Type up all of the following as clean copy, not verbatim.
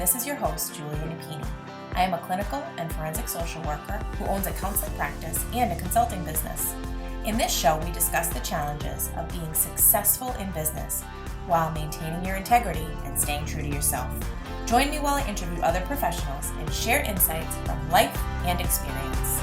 this is your host, Julia Napini. I am a clinical and forensic social worker who owns a counseling practice and a consulting business. In this show, we discuss the challenges of being successful in business while maintaining your integrity and staying true to yourself. Join me while I interview other professionals and share insights from life and experience.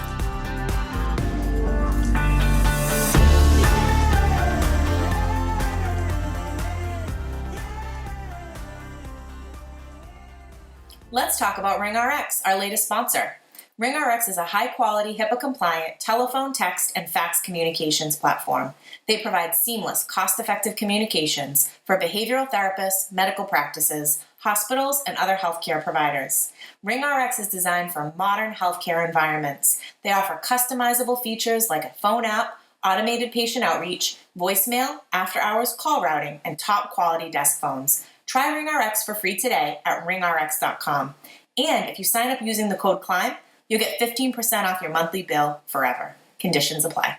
Let's talk about RingRx, our latest sponsor. RingRx is a high-quality, HIPAA-compliant telephone, text, and fax communications platform. They provide seamless, cost-effective communications for behavioral therapists, medical practices, hospitals, and other healthcare providers. RingRx is designed for modern healthcare environments. They offer customizable features like a phone app, automated patient outreach, voicemail, after-hours call routing, and top-quality desk phones. Try RingRx for free today at ringrx.com. And if you sign up using the code CLIMB, you'll get 15% off your monthly bill forever. Conditions apply.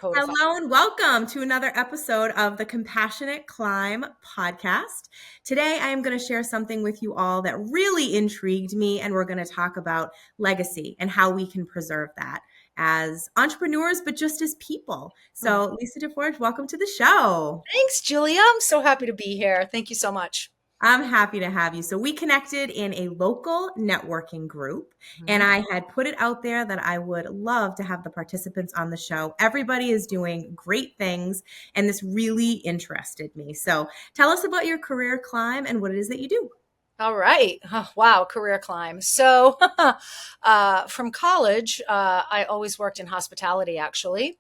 Hello and welcome to another episode of the Compassionate Climb podcast. Today I am going to share something with you all that really intrigued me, and we're going to talk about legacy and how we can preserve that as entrepreneurs, but just as people. So Lisa Desforges, welcome to the show. Thanks, Julia. I'm so happy to be here. Thank you so much. I'm happy to have you. So we connected in a local networking group, and I had put it out there that I would love to have the participants on the show. Everybody is doing great things, and this really interested me. So tell us about your career climb and what it is that you do. All right. Oh, wow. Career climb. So from college, I always worked in hospitality, actually,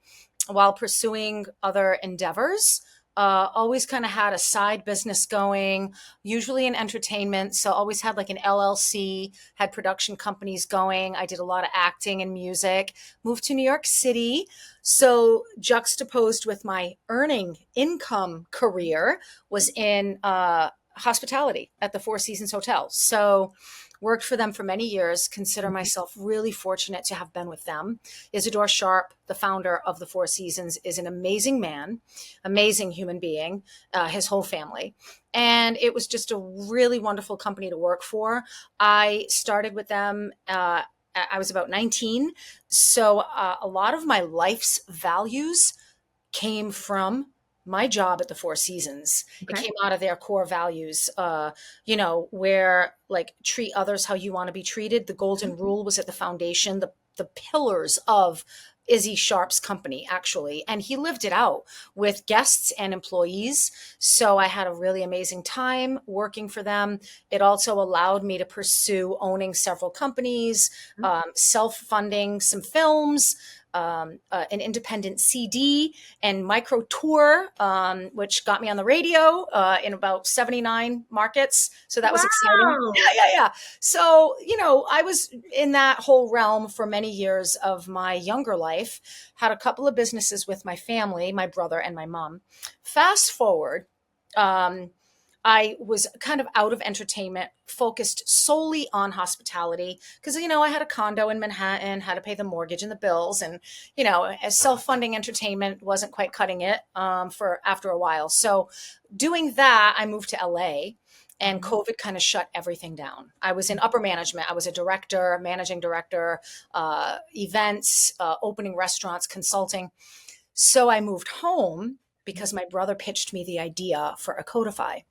while pursuing other endeavors. Always kind of had a side business going, usually in entertainment. So always had like an LLC, had production companies going. I did a lot of acting and music, moved to New York City. So juxtaposed with my earning income career was in hospitality at the Four Seasons Hotel. So worked for them for many years, consider myself really fortunate to have been with them. Isidore Sharp, the founder of the Four Seasons, is an amazing man, amazing human being, his whole family. And it was just a really wonderful company to work for. I started with them, I was about 19. So a lot of my life's values came from my job at the Four Seasons. Okay. It came out of their core values, where like treat others how you want to be treated. The golden rule was at the foundation, the pillars of Izzy Sharp's company, actually. And he lived it out with guests and employees. So I had a really amazing time working for them. It also allowed me to pursue owning several companies, self-funding some films, an independent CD and micro tour, which got me on the radio in about 79 markets. So that was exciting. Yeah. So, I was in that whole realm for many years of my younger life, had a couple of businesses with my family, my brother and my mom. Fast forward, I was kind of out of entertainment, focused solely on hospitality because, I had a condo in Manhattan, had to pay the mortgage and the bills. And, as self-funding entertainment wasn't quite cutting it for after a while. So doing that, I moved to LA and COVID kind of shut everything down. I was in upper management. I was a director, managing director, events, opening restaurants, consulting. So I moved home because my brother pitched me the idea for Echodify.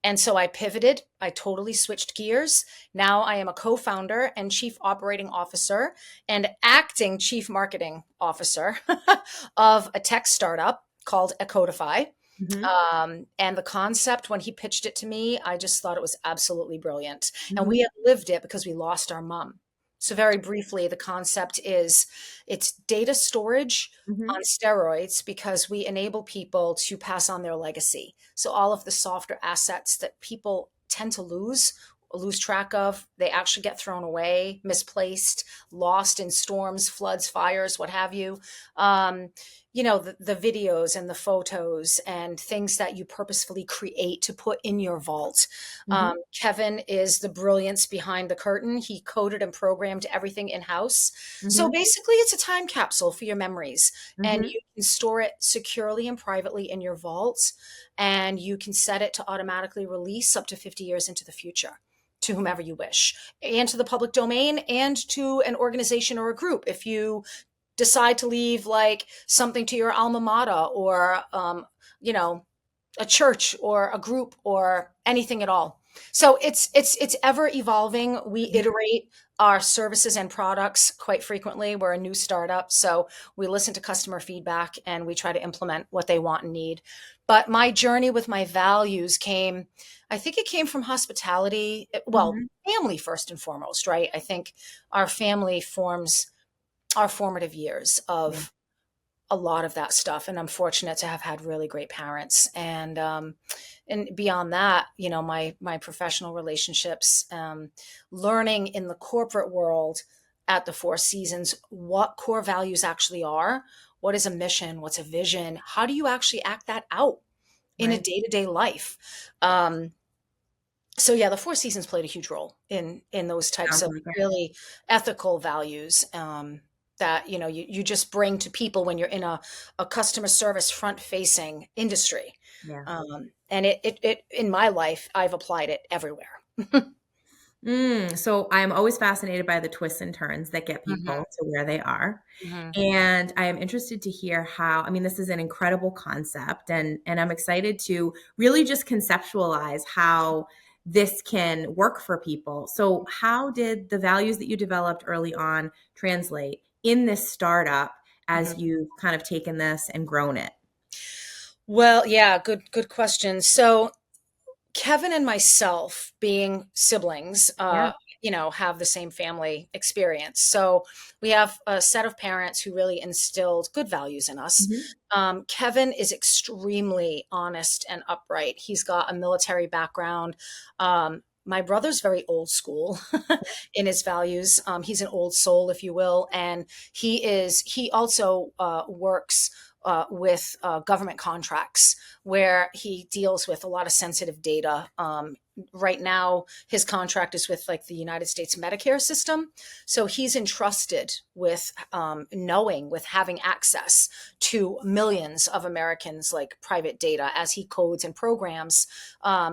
And so I pivoted. I totally switched gears. Now I am a co-founder and chief operating officer and acting chief marketing officer of a tech startup called Echodify. And the concept, when he pitched it to me, I just thought it was absolutely brilliant. And we have lived it because we lost our mom. So very briefly, the concept is it's data storage on steroids because we enable people to pass on their legacy. So all of the softer assets that people tend to lose track of, they actually get thrown away, misplaced, lost in storms, floods, fires, what have you. the videos and the photos and things that you purposefully create to put in your vault. Mm-hmm. Kevin is the brilliance behind the curtain. He coded and programmed everything in house. So Mm-hmm. basically, it's a time capsule for your memories, and Mm-hmm. you can store it securely and privately in your vault, and you can set it to automatically release up to 50 years into the future to whomever you wish, and to the public domain, and to an organization or a group if you decide to leave like something to your alma mater, or you know a church or a group or anything at all. So it's ever evolving. We Yeah. iterate our services and products quite frequently. We're a new startup, so we listen to customer feedback and we try to implement what they want and need. But my journey with my values came, I think it came from hospitality. Well, Mm-hmm. family first and foremost, right? I think our family forms our formative years Yeah. of a lot of that stuff, and I'm fortunate to have had really great parents. And beyond that, my professional relationships, learning in the corporate world at the Four Seasons what core values actually are. What is a mission? What's a vision? How do you actually act that out in a Right. day-to-day life? So yeah, the Four Seasons played a huge role in those types Sounds of like it. really ethical values, that you just bring to people when you're in a customer service front facing industry. Yeah. And it in my life, I've applied it everywhere. So I'm always fascinated by the twists and turns that get Mhm, people to where they are. mhm, And I am interested to hear how, I mean, this is an incredible concept, and I'm excited to really just conceptualize how this can work for people. So how did the values that you developed early on translate in this startup mhm. as you've kind of taken this and grown it? Well, yeah, good question. So Kevin and myself, being siblings, Yeah. have the same family experience. So we have a set of parents who really instilled good values in us. Hmm. Kevin is extremely honest and upright. He's got a military background. My brother's very old school in his values. He's an old soul, if you will, and he also works with government contracts where he deals with a lot of sensitive data. Right now, his contract is with like the United States Medicare system. So he's entrusted with with having access to millions of Americans' like private data as he codes and programs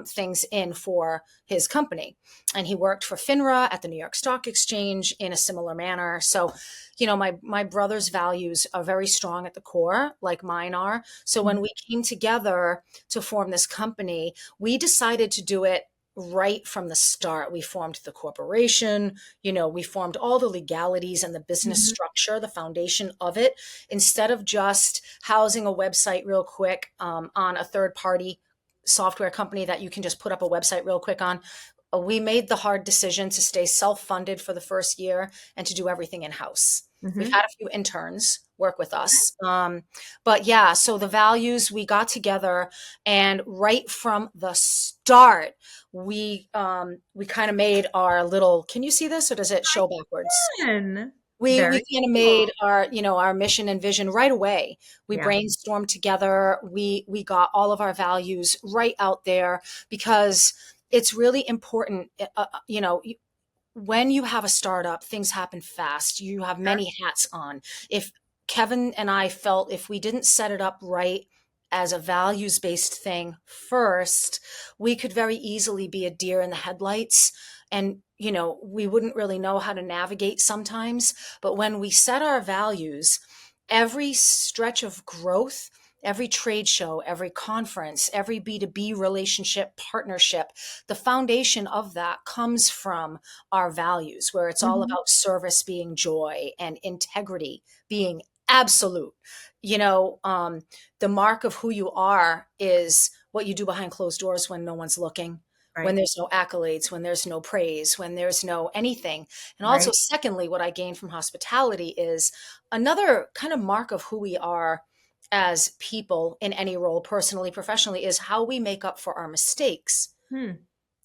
things in for his company. And he worked for FINRA at the New York Stock Exchange in a similar manner. So my brother's values are very strong at the core, like mine are. So when we came together to form this company, we decided to do it right from the start. We formed the corporation, we formed all the legalities and the business Hmm. structure, the foundation of it, instead of just housing a website real quick on a third party software company that you can just put up a website real quick on. We made the hard decision to stay self-funded for the first year and to do everything in-house. We've Hmm. had a few interns work with us. But yeah, so the values, we got together, and right from the start, we kind of made our little, can you see this or does it show backwards? Fun. We Very kind of cool. made our mission and vision right away. We Yeah. brainstormed together. We got all of our values right out there because it's really important. When you have a startup, things happen fast. You have Sure. many hats on. If Kevin and I felt if we didn't set it up right as a values based thing first, we could very easily be a deer in the headlights. And, we wouldn't really know how to navigate sometimes. But when we set our values, every stretch of growth, every trade show, every conference, every B2B relationship, partnership, the foundation of that comes from our values, where it's all Mhm. about service being joy and integrity being absolute. You know, um, the mark of who you are is what you do behind closed doors when no one's looking, when Right. there's no accolades, when there's no praise, when there's no anything. And also, Right. secondly, what I gained from hospitality is another kind of mark of who we are as people in any role, personally, professionally, is how we make up for our mistakes. Hmm.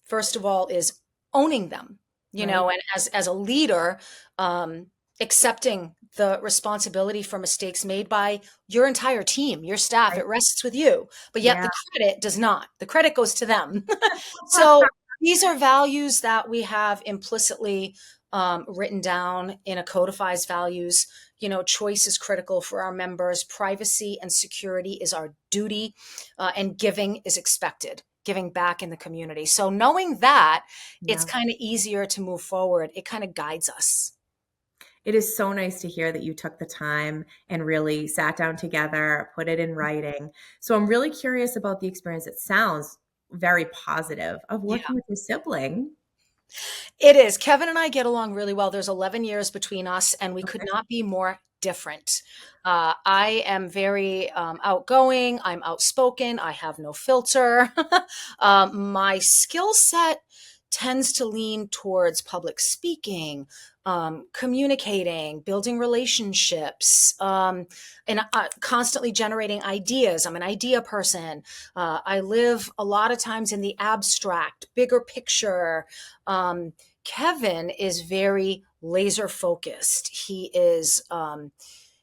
First of all, is owning them, Right. and as a leader, um, accepting the responsibility for mistakes made by your entire team, your staff. Right. It rests with you, but yet Yeah. the credit does not. The credit goes to them. So these are values that we have implicitly written down in Echodify's values. Choice is critical for our members. Privacy and security is our duty, and giving is expected. Giving back in the community. So knowing that, it's Yeah. kind of easier to move forward. It kind of guides us. It is so nice to hear that you took the time and really sat down together, put it in writing. So I'm really curious about the experience. It sounds very positive of Yeah. working with your sibling. It is. Kevin and I get along really well. There's 11 years between us, and we could Okay. not be more different. I am very outgoing. I'm outspoken. I have no filter. My skill set tends to lean towards public speaking, communicating, building relationships, and constantly generating ideas. I'm an idea person. I live a lot of times in the abstract, bigger picture. Kevin is very laser focused.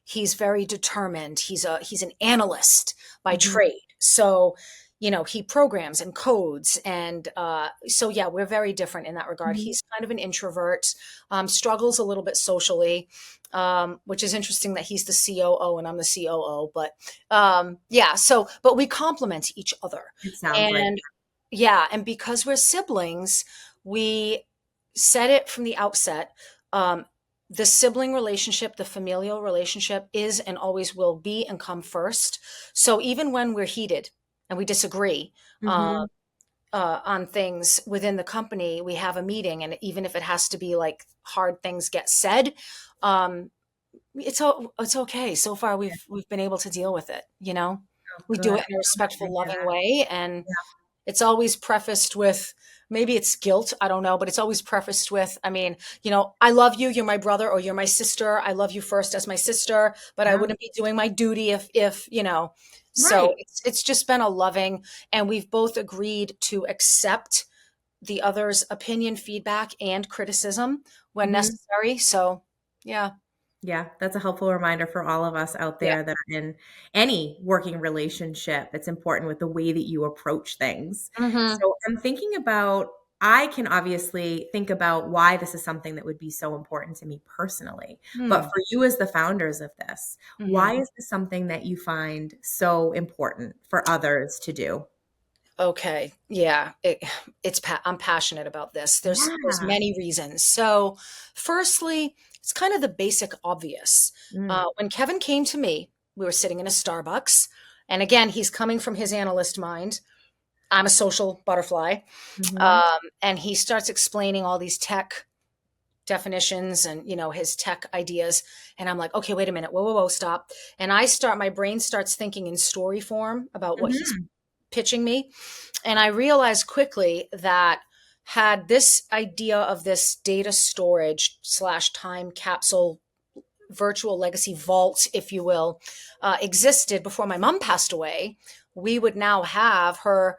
He's very determined. He's an analyst by Mhm. trade. So, he programs and codes. And so, yeah, we're very different in that regard. Mhm. He's kind of an introvert, struggles a little bit socially, which is interesting that he's the COO and I'm the COO. But yeah, but we complement each other. It sounds like. And yeah, and because we're siblings, we said it from the outset. The sibling relationship, the familial relationship is and always will be and come first. So even when we're heated and we disagree Mhm. on things within the company, we have a meeting. And even if it has to be like hard things get said, um, it's okay. So far, we've been able to deal with it. Oh, We do good. it in a I'm happy respectful, to hear loving that. way, and Yeah. it's always prefaced with, maybe it's guilt, I don't know, but it's always prefaced with, I mean, I love you, you're my brother, or you're my sister. I love you first as my sister, but I Yeah. wouldn't be doing my duty if. So Right. it's just been a loving, and we've both agreed to accept the other's opinion, feedback, and criticism when Mhm. necessary. So yeah, Yeah, that's a helpful reminder for all of us out yeah. there that are in any working relationship. It's important with the way that you approach things. Hmm. So I'm thinking about, I can obviously think about why this is something that would be so important to me personally. But Hmm. for you as the founders of this, Hmm. why is this something that you find so important for others to do? Okay. Yeah. I'm passionate about this. There's Yeah. many reasons. So, firstly, it's kind of the basic obvious. Mm. When Kevin came to me, we were sitting in a Starbucks, and again, he's coming from his analyst mind. I'm a social butterfly, Mhm. and he starts explaining all these tech definitions and his tech ideas, and I'm like, okay, wait a minute, whoa, whoa, whoa, stop. And my brain starts thinking in story form about what he's Mhm. pitching me. And I realized quickly that had this idea of this data storage slash time capsule virtual legacy vault, if you will, existed before my mom passed away, we would now have her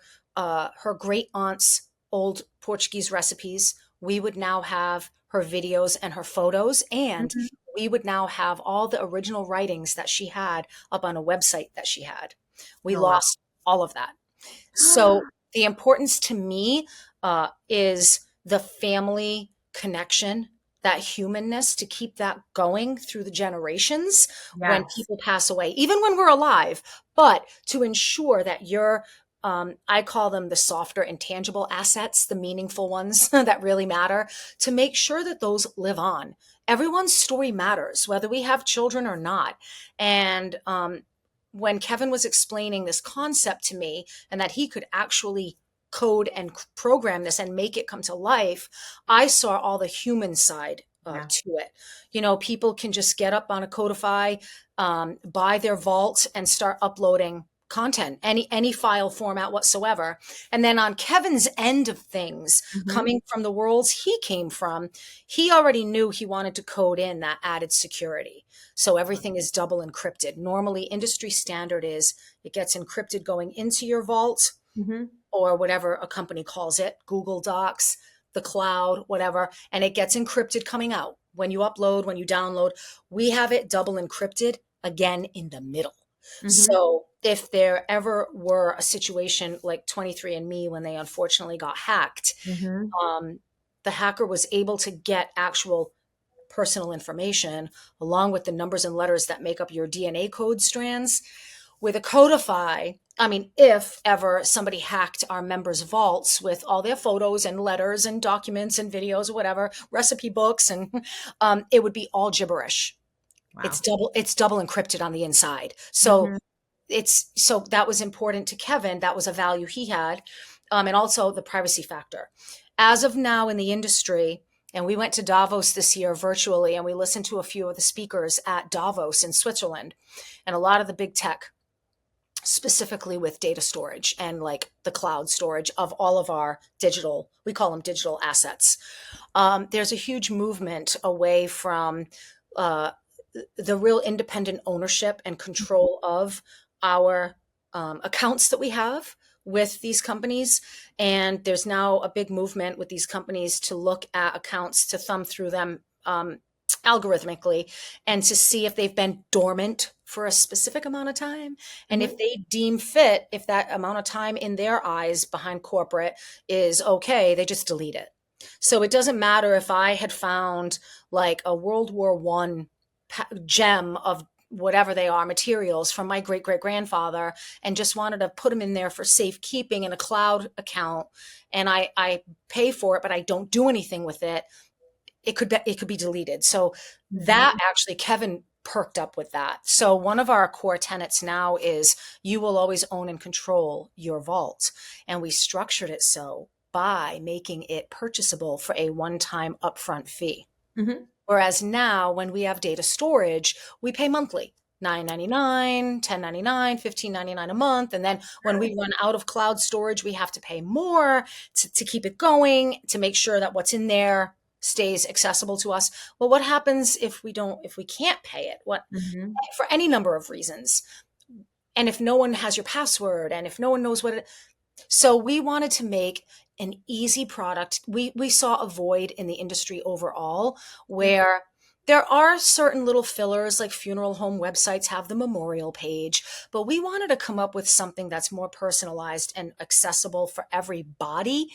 great aunt's old Portuguese recipes. We would now have her videos and her photos, and Mhm. we would now have all the original writings that she had up on a website that she had. We Oh, wow. lost all of that. So the importance to me is the family connection, that humanness, to keep that going through the generations when Yes. people pass away, even when we're alive, but to ensure that I call them the softer intangible assets, the meaningful ones that really matter, to make sure that those live on. Everyone's story matters, whether we have children or not. And when Kevin was explaining this concept to me and that he could actually code and program this and make it come to life, I saw all the human side Yeah. to it. People can just get up on a Codify, buy their vault, and start uploading content, any file format whatsoever. And then on Kevin's end of things, Mhm. coming from the worlds he came from, he already knew he wanted to code in that added security. So everything is double encrypted. Normally, industry standard is it gets encrypted going into your vault, Mhm. or whatever a company calls it, Google Docs, the cloud, whatever, and it gets encrypted coming out. when you upload, when you download, we have it double encrypted again in the middle. So if there ever were a situation like 23andMe when they unfortunately got hacked, the hacker was able to get actual personal information along with the numbers and letters that make up your DNA code strands. With Echodify, I mean, if ever somebody hacked our members' vaults with all their photos and letters and documents and videos or whatever, recipe books, and it would be all gibberish. Wow. It's double encrypted on the inside. So so that was important to Kevin. That was a value he had. And also the privacy factor. As of now in the industry, and we went to Davos this year virtually, and we listened to a few of the speakers at Davos in Switzerland, and a lot of the big tech, specifically with data storage and like the cloud storage of all of our digital, we call them digital assets. There's a huge movement away from the real independent ownership and control of our accounts that we have with these companies. And there's now a big movement with these companies to look at accounts, to thumb through them algorithmically, and to see if they've been dormant for a specific amount of time. And if they deem fit, if that amount of time in their eyes behind corporate is okay, they just delete it. So it doesn't matter if I had found like a World War I gem of whatever they are, materials from my great-great-grandfather, and just wanted to put them in there for safekeeping in a cloud account, and I pay for it, but I don't do anything with it, it could be deleted. So that actually, Kevin perked up with that. So one of our core tenets now is you will always own and control your vault. And we structured it so by making it purchasable for a one-time upfront fee. Whereas now when we have data storage, we pay monthly. $9.99, $10.99, $15.99 a month. And then when we run out of cloud storage, we have to pay more to keep it going, to make sure that what's in there stays accessible to us. Well, what happens if we can't pay it? For any number of reasons. And if no one has your password, and if no one knows so we wanted to make an easy product. We saw a void in the industry overall where there are certain little fillers, like funeral home websites have the memorial page, but we wanted to come up with something that's more personalized and accessible for everybody,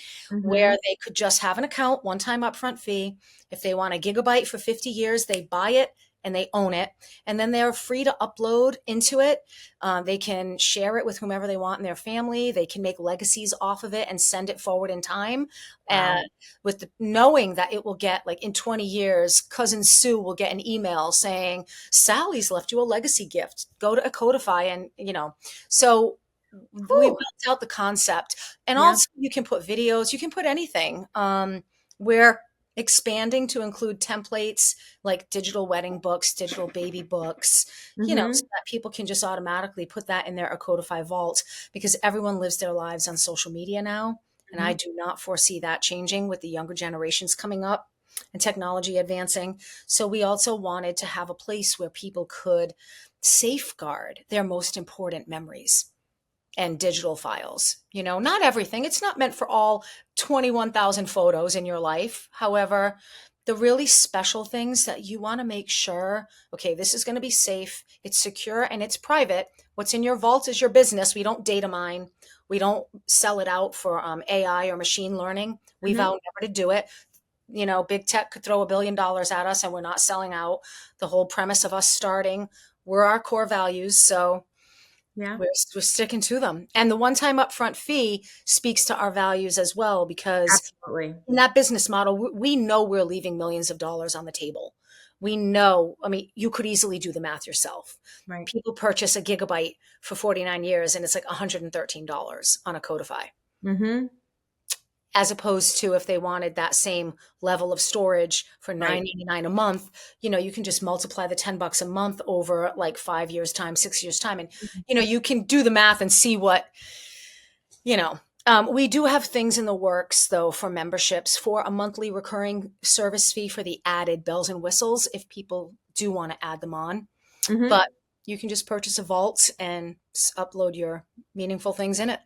where they could just have an account, one-time upfront fee. If they want a gigabyte for 50 years, they buy it and they own it. And then they're free to upload into it. They can share it with whomever they want in their family. They can make legacies off of it and send it forward in time. And with knowing that it will get, like in 20 years, Cousin Sue will get an email saying, Sally's left you a legacy gift. Go to Echodify and, so we built out the concept. And also you can put videos, you can put anything. We're expanding to include templates like digital wedding books, digital baby books, so that people can just automatically put that in their Echodify vault, because everyone lives their lives on social media now. And I do not foresee that changing with the younger generations coming up and technology advancing. So we also wanted to have a place where people could safeguard their most important memories and digital files. Not everything. It's not meant for all 21,000 photos in your life. However, the really special things that you want to make sure, okay, this is going to be safe, it's secure, and it's private. What's in your vault is your business. We don't data mine. We don't sell it out for AI or machine learning. We vow never to do it. Big tech could throw $1 billion at us and we're not selling out. The whole premise of us starting were our core values. So we're sticking to them. And the one-time upfront fee speaks to our values as well, because in that business model, we know we're leaving millions of dollars on the table. We know, you could easily do the math yourself. Right. People purchase a gigabyte for 49 years and it's like $113 on Echodify. As opposed to if they wanted that same level of storage for $9.99 a month, you can just multiply the $10 a month over like 5 years time, 6 years time. And, you can do the math and see what, we do have things in the works though for memberships, for a monthly recurring service fee for the added bells and whistles, if people do want to add them on. But you can just purchase a vault and upload your meaningful things in it.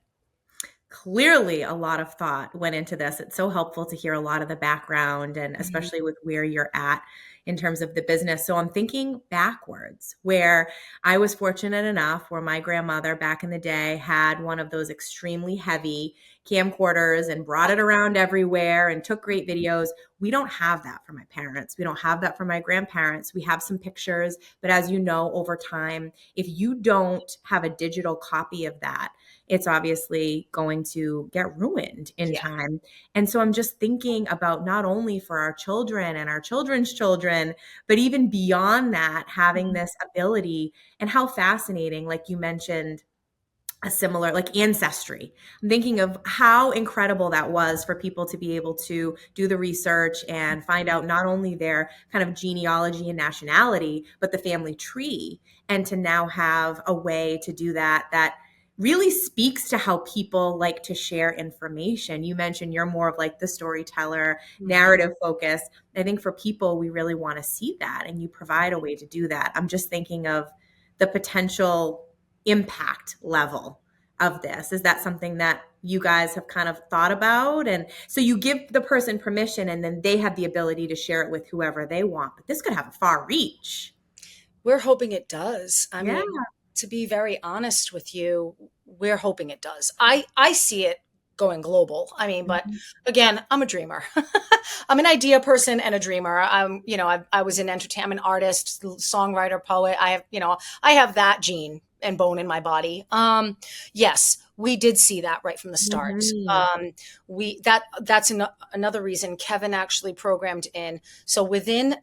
Clearly a lot of thought went into this. It's so helpful to hear a lot of the background, and especially with where you're at in terms of the business. So I'm thinking backwards, where I was fortunate enough where my grandmother back in the day had one of those extremely heavy camcorders and brought it around everywhere and took great videos. We don't have that for my parents. We don't have that for my grandparents. We have some pictures, but as you know, over time, if you don't have a digital copy of that, it's obviously going to get ruined in time. And so I'm just thinking about not only for our children and our children's children, but even beyond that, having this ability, and how fascinating, like you mentioned, a similar like ancestry. I'm thinking of how incredible that was for people to be able to do the research and find out not only their kind of genealogy and nationality, but the family tree, and to now have a way to do that that really speaks to how people like to share information. You mentioned you're more of like the storyteller, narrative focus. I think for people, we really want to see that, and you provide a way to do that. I'm just thinking of the potential impact level of this. Is that something that you guys have kind of thought about? And so you give the person permission and then they have the ability to share it with whoever they want, but this could have a far reach. We're hoping it does. I Yeah. mean, to be very honest with you, we're hoping it does. I see it going global. I mean, but again, I'm a dreamer. I'm an idea person and a dreamer. I was an entertainment, I'm an artist, songwriter, poet. I have that gene and bone in my body. Yes, we did see that right from the start. That's another reason Kevin actually programmed in. So within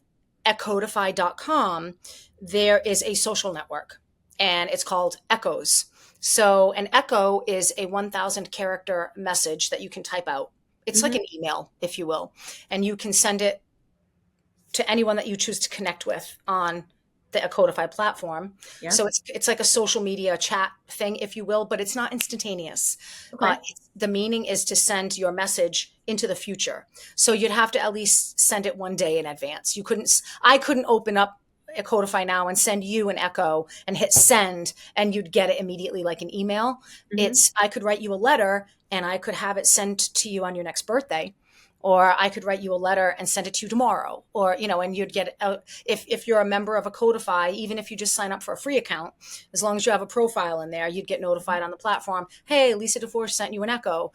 Echodify.com, there is a social network, and it's called Echoes. So an echo is a 1,000 character message that you can type out. It's like an email, if you will, and you can send it to anyone that you choose to connect with on the Echodify platform. Yeah. So it's like a social media chat thing, if you will, but it's not instantaneous. Okay. The meaning is to send your message into the future. So you'd have to at least send it one day in advance. I couldn't open up Echodify now and send you an echo and hit send and you'd get it immediately like an email. I could write you a letter and I could have it sent to you on your next birthday. Or I could write you a letter and send it to you tomorrow. Or, and you'd get, if you're a member of Echodify, even if you just sign up for a free account, as long as you have a profile in there, you'd get notified on the platform, hey, Lisa Desforges sent you an echo,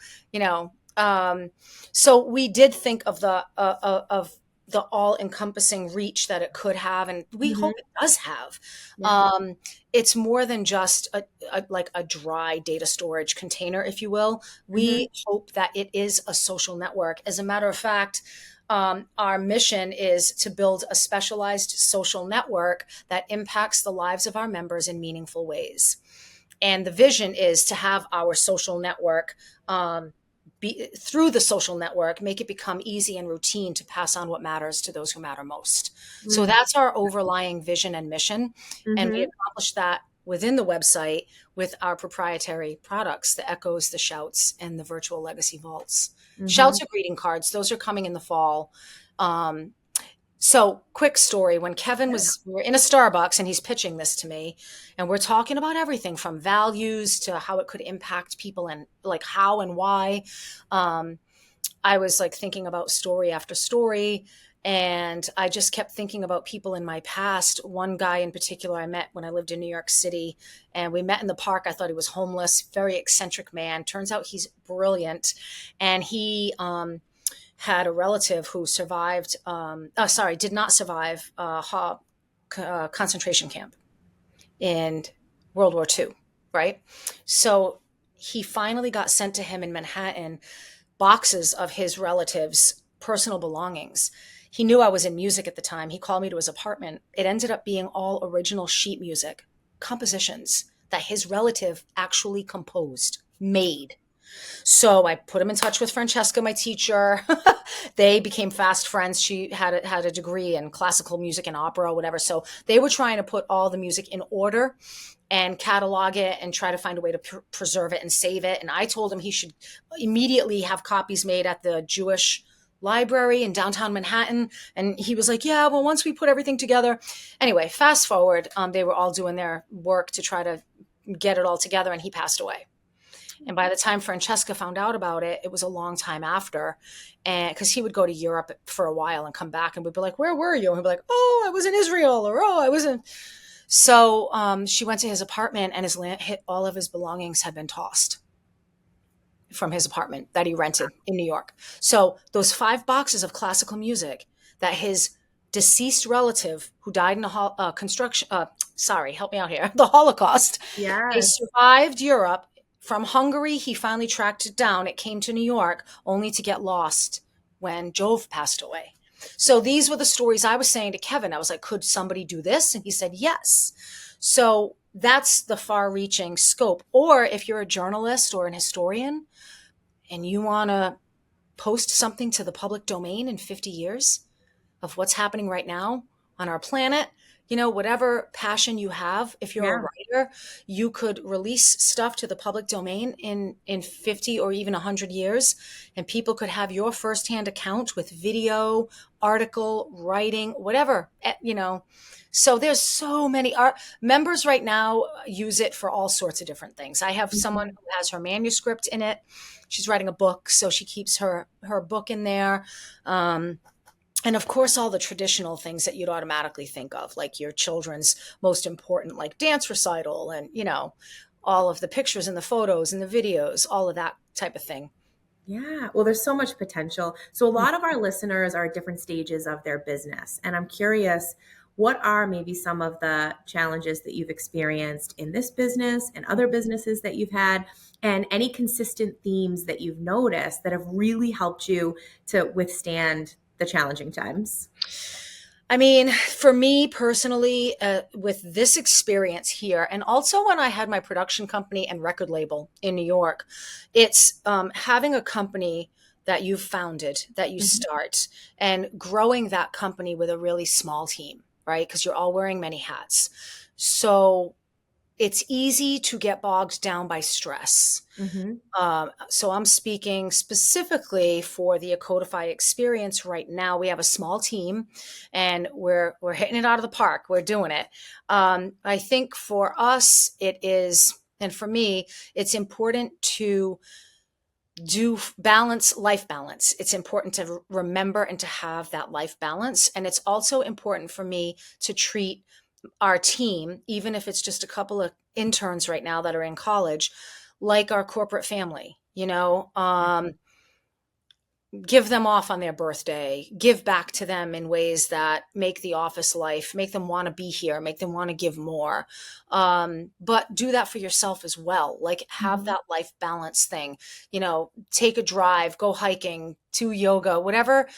So we did think of the all-encompassing reach that it could have, and we hope it does have. Yeah. It's more than just a dry data storage container, if you will. We hope that it is a social network. As a matter of fact, our mission is to build a specialized social network that impacts the lives of our members in meaningful ways. And the vision is to have our social network through the social network, make it become easy and routine to pass on what matters to those who matter most. So that's our overlying vision and mission. And we accomplish that within the website with our proprietary products, the Echoes, the Shouts, and the Virtual Legacy Vaults. Shouts are greeting cards. Those are coming in the fall. So quick story, when Kevin we're in a Starbucks and he's pitching this to me and we're talking about everything from values to how it could impact people and like how and why. I was like thinking about story after story, and I just kept thinking about people in my past. One guy in particular I met when I lived in New York City, and we met in the park. I thought he was homeless, very eccentric man. Turns out he's brilliant. And he, had a relative who did not survive a concentration camp in World War II, right? So he finally got sent to him in Manhattan boxes of his relatives' personal belongings. He knew I was in music at the time. He called me to his apartment. It ended up being all original sheet music, compositions that his relative actually composed, made. So I put him in touch with Francesca, my teacher. They became fast friends. She had a degree in classical music and opera, whatever. So they were trying to put all the music in order and catalog it and try to find a way to preserve it and save it. And I told him he should immediately have copies made at the Jewish library in downtown Manhattan. And he was like, yeah, well, once we put everything together. Anyway, fast forward, they were all doing their work to try to get it all together, and he passed away. And by the time Francesca found out about it, it was a long time after. And because he would go to Europe for a while and come back and we'd be like, where were you? And he'd be like, oh, I was in Israel, or oh, I was in. So she went to his apartment and all of his belongings had been tossed from his apartment that he rented in New York. So those 5 boxes of classical music that his deceased relative who died in a help me out here, the Holocaust, they Yes. survived Europe. From Hungary, he finally tracked it down. It came to New York only to get lost when Jove passed away. So these were the stories I was saying to Kevin. I was like, could somebody do this? And he said, yes. So that's the far-reaching scope. Or if you're a journalist or an historian and you want to post something to the public domain in 50 years of what's happening right now on our planet, whatever passion you have, if you're a writer, you could release stuff to the public domain in 50 or even 100 years, and people could have your firsthand account with video, article, writing, whatever, So there's so many members right now use it for all sorts of different things. I have someone who has her manuscript in it. She's writing a book, so she keeps her book in there. And of course, all the traditional things that you'd automatically think of, like your children's most important, like dance recital and, all of the pictures and the photos and the videos, all of that type of thing. Yeah. Well, there's so much potential. So a lot of our listeners are at different stages of their business. And I'm curious, what are maybe some of the challenges that you've experienced in this business and other businesses that you've had, and any consistent themes that you've noticed that have really helped you to withstand the challenging times? I mean, for me personally, with this experience here, and also when I had my production company and record label in New York, it's having a company that you've founded, that you start, and growing that company with a really small team, right? Because you're all wearing many hats. So it's easy to get bogged down by stress. So I'm speaking specifically for the Echodify experience right now. We have a small team and we're hitting it out of the park. We're doing it. I think for us, it is, and for me, it's important to do life balance. It's important to remember and to have that life balance. And it's also important for me to treat our team, even if it's just a couple of interns right now that are in college, like our corporate family, give them off on their birthday, give back to them in ways that make the office life, make them want to be here, make them want to give more. But do that for yourself as well. Like have that life balance thing, take a drive, go hiking, do yoga, whatever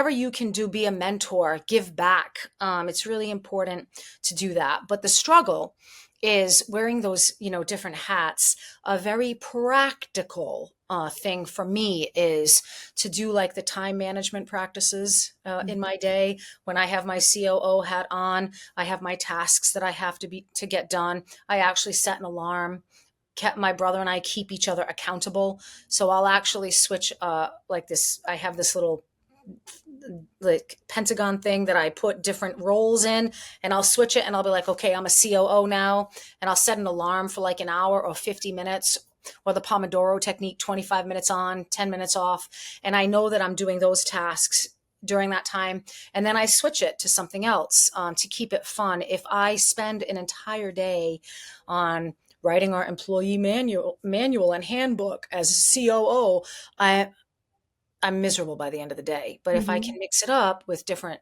you can do, be a mentor, give back. It's really important to do that. But the struggle is wearing those, different hats. A very practical thing for me is to do like the time management practices in my day. When I have my COO hat on, I have my tasks that I have to get done. I actually set an alarm. My brother and I keep each other accountable. So I'll actually switch like this. I have this little like pentagon thing that I put different roles in, and I'll switch it and I'll be like, okay, I'm a COO now. And I'll set an alarm for like an hour or 50 minutes, or the Pomodoro technique, 25 minutes on, 10 minutes off. And I know that I'm doing those tasks during that time. And then I switch it to something else to keep it fun. If I spend an entire day on writing our employee manual and handbook as a COO, I'm miserable by the end of the day. But if I can mix it up with different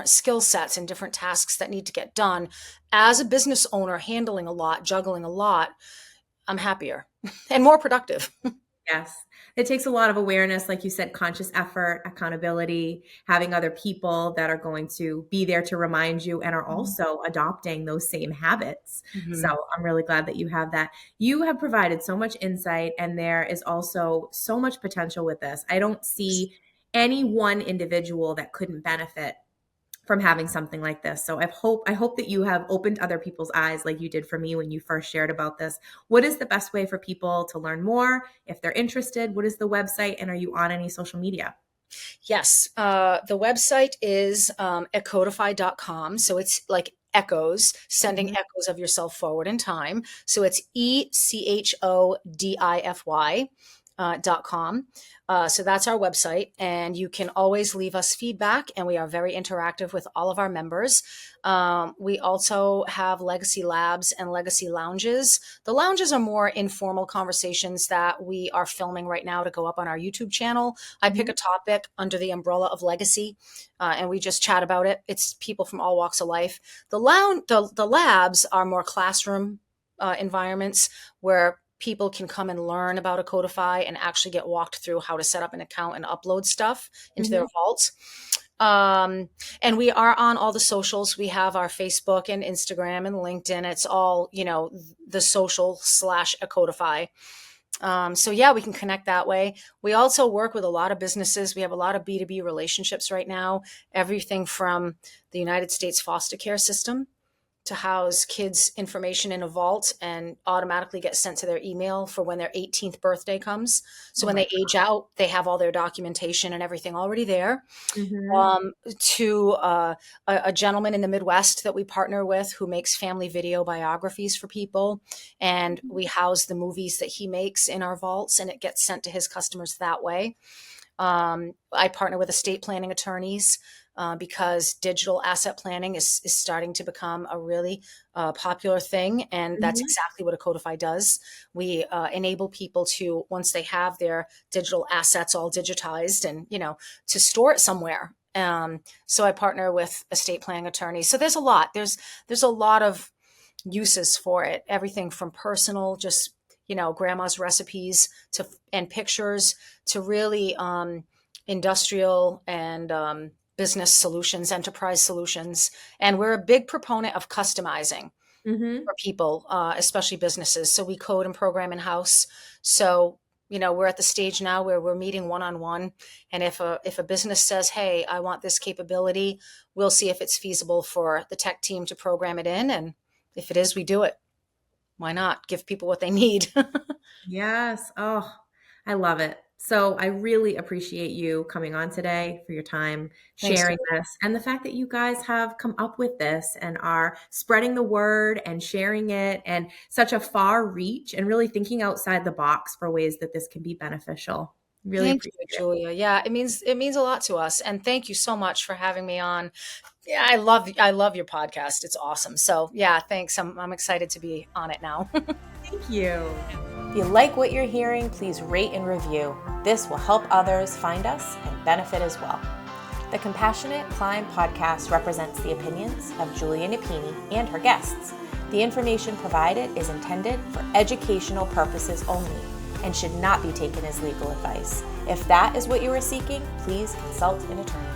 skill sets and different tasks that need to get done as a business owner, handling a lot, juggling a lot, I'm happier and more productive. Yes. It takes a lot of awareness, like you said, conscious effort, accountability, having other people that are going to be there to remind you and are also adopting those same habits. So I'm really glad that you have that. You have provided so much insight, and there is also so much potential with this. I don't see any one individual that couldn't benefit from having something like this. So I hope that you have opened other people's eyes like you did for me when you first shared about this. What is the best way for people to learn more if they're interested? What is the website, and are you on any social media? Yes. The website is echodify.com. So it's like echoes, sending echoes of yourself forward in time. So it's Echodify.com. So that's our website, and you can always leave us feedback, and we are very interactive with all of our members. We also have legacy labs and legacy lounges. The lounges are more informal conversations that we are filming right now to go up on our YouTube channel. I pick a topic under the umbrella of legacy, and we just chat about it. It's people from all walks of life. The labs are more classroom environments where people can come and learn about Echodify and actually get walked through how to set up an account and upload stuff into their vault. And we are on all the socials. We have our Facebook and Instagram and LinkedIn. It's all, the social/Echodify. So yeah, we can connect that way. We also work with a lot of businesses. We have a lot of B2B relationships right now, everything from the United States foster care system to house kids' information in a vault and automatically get sent to their email for when their 18th birthday comes. So when they age out, they have all their documentation and everything already there. To a gentleman in the Midwest that we partner with who makes family video biographies for people. And we house the movies that he makes in our vaults, and it gets sent to his customers that way. I partner with estate planning attorneys because digital asset planning is starting to become a really popular thing. And that's exactly what Echodify does. We enable people to, once they have their digital assets all digitized and, to store it somewhere. So I partner with estate planning attorneys. So there's a lot. There's a lot of uses for it. Everything from personal, just grandma's recipes and pictures to really industrial and business solutions, enterprise solutions. And we're a big proponent of customizing for people, especially businesses. So we code and program in-house. So, we're at the stage now where we're meeting one-on-one. And if a business says, hey, I want this capability, we'll see if it's feasible for the tech team to program it in. And if it is, we do it. Why not? Give people what they need. Yes. Oh, I love it. So I really appreciate you coming on today, for your time, sharing this, and the fact that you guys have come up with this and are spreading the word and sharing it, and such a far reach, and really thinking outside the box for ways that this can be beneficial. Really Thank you, appreciate it. Julia. Yeah, it means a lot to us. And thank you so much for having me on. Yeah, I love your podcast. It's awesome. So yeah, thanks. I'm excited to be on it now. Thank you. If you like what you're hearing, please rate and review. This will help others find us and benefit as well. The Compassionate Climb podcast represents the opinions of Julia Napini and her guests. The information provided is intended for educational purposes only and should not be taken as legal advice. If that is what you are seeking, please consult an attorney.